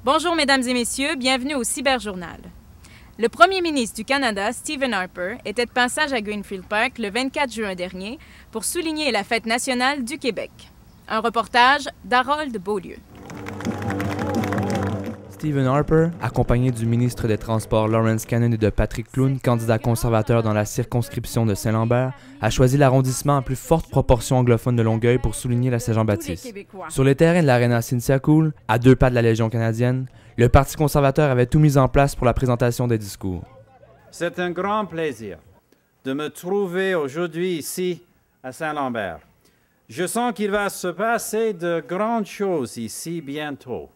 Bonjour mesdames et messieurs, bienvenue au Cyberjournal. Le premier ministre du Canada, Stephen Harper, était de passage à Greenfield Park le 24 juin dernier pour souligner la fête nationale du Québec. Un reportage d'Harold Beaulieu. Stephen Harper, accompagné du ministre des Transports Lawrence Cannon et de Patrick Clune, candidat conservateur dans la circonscription de Saint-Lambert, a choisi l'arrondissement à plus forte proportion anglophone de Longueuil pour souligner la Saint-Jean-Baptiste. Sur les terrains de l'aréna Cynthia Cool, à 2 pas de la Légion canadienne, le Parti conservateur avait tout mis en place pour la présentation des discours. C'est un grand plaisir de me trouver aujourd'hui ici à Saint-Lambert. Je sens qu'il va se passer de grandes choses ici bientôt.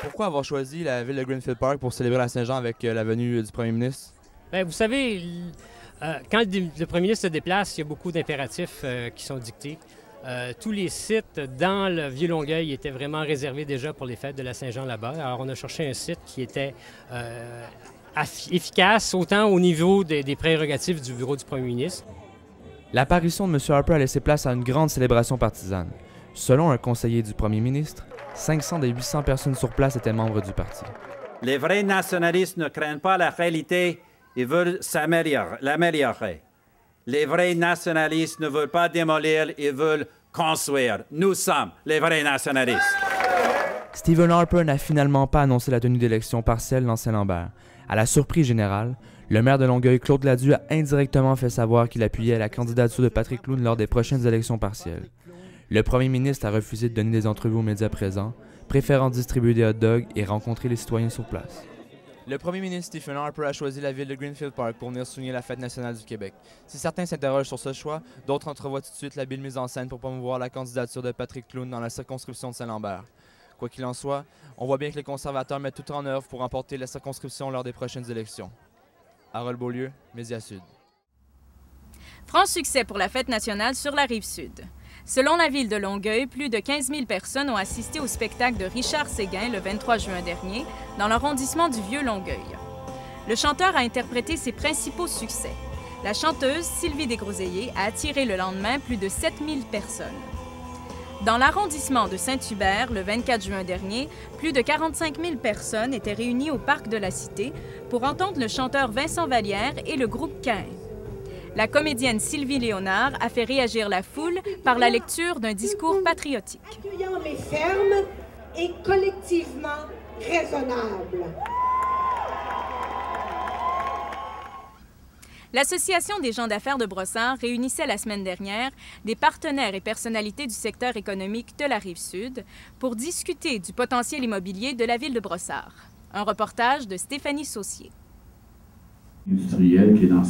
Pourquoi avoir choisi la ville de Greenfield Park pour célébrer la Saint-Jean avec la venue du premier ministre? Bien, vous savez, quand le premier ministre se déplace, il y a beaucoup d'impératifs qui sont dictés. Tous les sites dans le Vieux-Longueuil étaient vraiment réservés déjà pour les fêtes de la Saint-Jean là-bas. Alors, on a cherché un site qui était efficace autant au niveau des prérogatives du bureau du premier ministre. L'apparition de M. Harper a laissé place à une grande célébration partisane. Selon un conseiller du premier ministre, 500 des 800 personnes sur place étaient membres du parti. Les vrais nationalistes ne craignent pas la réalité, ils veulent l'améliorer. Les vrais nationalistes ne veulent pas démolir, ils veulent construire. Nous sommes les vrais nationalistes. Stephen Harper n'a finalement pas annoncé la tenue d'élections partielles dans Saint-Lambert. À la surprise générale, le maire de Longueuil, Claude Gladu, a indirectement fait savoir qu'il appuyait la candidature de Patrick Clune lors des prochaines élections partielles. Le premier ministre a refusé de donner des entrevues aux médias présents, préférant distribuer des hot dogs et rencontrer les citoyens sur place. Le premier ministre Stephen Harper a choisi la ville de Greenfield Park pour venir souligner la fête nationale du Québec. Si certains s'interrogent sur ce choix, d'autres entrevoient tout de suite l'habile mise en scène pour promouvoir la candidature de Patrick Clune dans la circonscription de Saint-Lambert. Quoi qu'il en soit, on voit bien que les conservateurs mettent tout en œuvre pour remporter la circonscription lors des prochaines élections. Harold Beaulieu, Média Sud. Franc succès pour la fête nationale sur la Rive-Sud. Selon la ville de Longueuil, plus de 15 000 personnes ont assisté au spectacle de Richard Séguin le 23 juin dernier dans l'arrondissement du Vieux-Longueuil. Le chanteur a interprété ses principaux succès. La chanteuse Sylvie Desgroseilliers a attiré le lendemain plus de 7 000 personnes. Dans l'arrondissement de Saint-Hubert, le 24 juin dernier, plus de 45 000 personnes étaient réunies au parc de la Cité pour entendre le chanteur Vincent Vallière et le groupe Caïn. La comédienne Sylvie Léonard a fait réagir la foule par la lecture d'un discours patriotique. Accueillant mais ferme et collectivement raisonnable. L'Association des gens d'affaires de Brossard réunissait la semaine dernière des partenaires et personnalités du secteur économique de la Rive-Sud pour discuter du potentiel immobilier de la ville de Brossard. Un reportage de Stéphanie Saucier.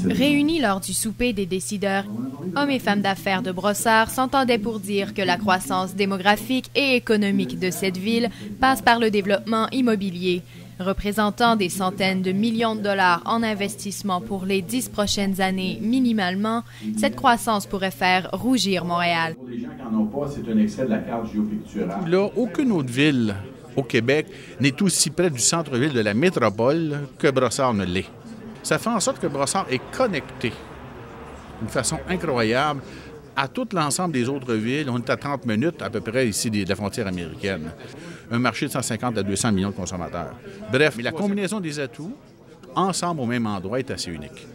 Réunis lors du souper des décideurs, hommes et femmes d'affaires de Brossard s'entendaient pour dire que la croissance démographique et économique de cette ville passe par le développement immobilier, représentant des centaines de millions de dollars en investissement pour les 10 prochaines années minimalement. Cette croissance pourrait faire rougir Montréal. Pour les gens qui n'en ont pas, c'est un extrait de la carte géopicturale. Là, aucune autre ville au Québec n'est aussi près du centre-ville de la métropole que Brossard ne l'est. Ça fait en sorte que Brossard est connecté d'une façon incroyable à tout l'ensemble des autres villes. On est à 30 minutes à peu près ici de la frontière américaine. Un marché de 150 à 200 millions de consommateurs. Bref, mais la combinaison des atouts, ensemble au même endroit, est assez unique.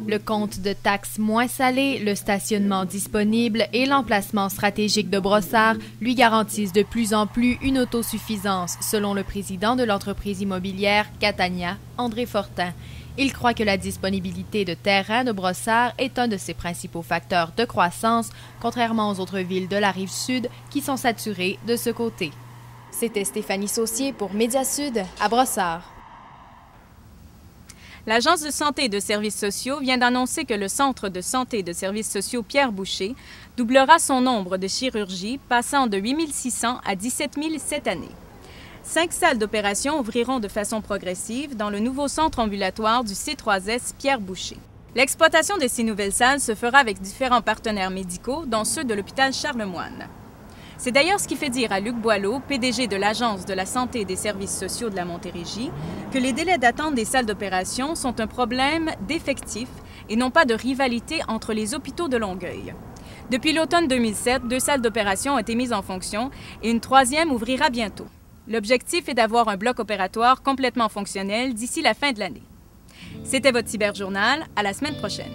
Le compte de taxes moins salé, le stationnement disponible et l'emplacement stratégique de Brossard lui garantissent de plus en plus une autosuffisance, selon le président de l'entreprise immobilière Catania, André Fortin. Il croit que la disponibilité de terrain de Brossard est un de ses principaux facteurs de croissance, contrairement aux autres villes de la Rive-Sud qui sont saturées de ce côté. C'était Stéphanie Saucier pour Média Sud à Brossard. L'Agence de santé et de services sociaux vient d'annoncer que le Centre de santé et de services sociaux Pierre Boucher doublera son nombre de chirurgies, passant de 8 600 à 17 000 cette année. 5 salles d'opération ouvriront de façon progressive dans le nouveau centre ambulatoire du C3S Pierre Boucher. L'exploitation de ces nouvelles salles se fera avec différents partenaires médicaux, dont ceux de l'hôpital Charlemagne. C'est d'ailleurs ce qui fait dire à Luc Boileau, PDG de l'Agence de la santé et des services sociaux de la Montérégie, que les délais d'attente des salles d'opération sont un problème d'effectifs et non pas de rivalité entre les hôpitaux de Longueuil. Depuis l'automne 2007, 2 salles d'opération ont été mises en fonction et une 3e ouvrira bientôt. L'objectif est d'avoir un bloc opératoire complètement fonctionnel d'ici la fin de l'année. C'était votre Cyberjournal. À la semaine prochaine.